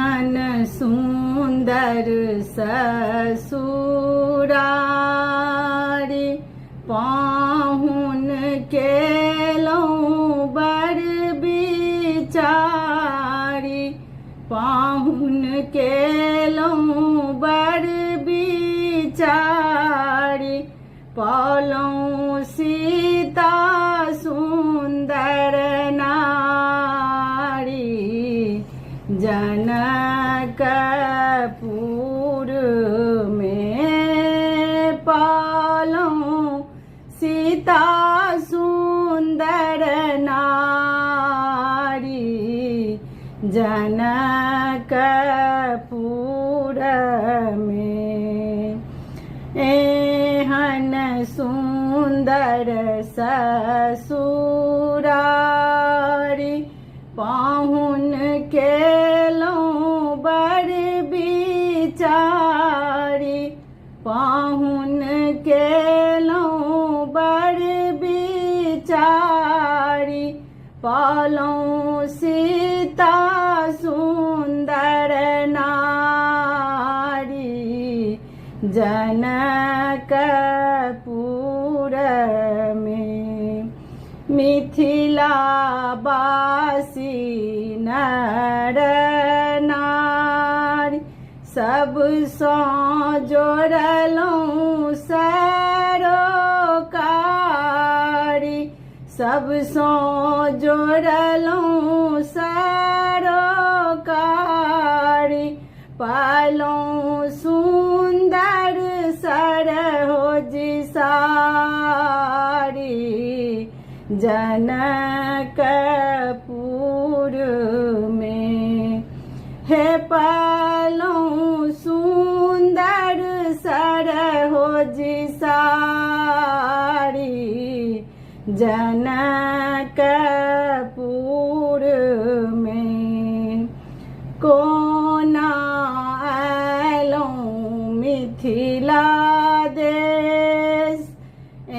एहन सुंदर ससुरारी पाहुन केलहुँ बड़ बिचारी पाहुन केलहुँ बड़ बिचारी पौलहुँ सीता सुंदर नारी जनकपुर में पौलहुँ सीता सुंदर नारी जनकपुर में एहन सुंदर ससुरारी पाहुन केलहुँ बड़ बिचारी पाहुन केलहुँ बड़ बिचारी पौलहुँ सीता सुंदर नारी जनकपुर में मिथिला बासी नर नारी सब सँ जोड़लहुँ सरोकारी सब सँ जोड़लहुँ सरोकारी पालहुँ सुंदर सरहोजी सारी जनकपुर में हे पालहुँ सुंदर सरहोजी सारी जनकपुर में कोना आयलहुँ मिथिला देश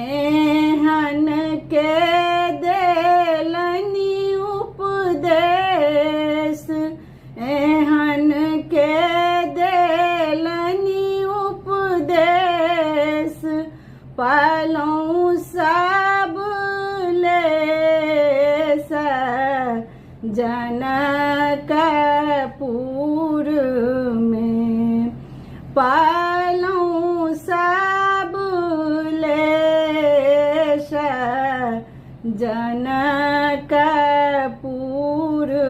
एहन के देलनि उपदेश एहन के देलनि उपदेश पलहुँ सब लेस जनकपुर में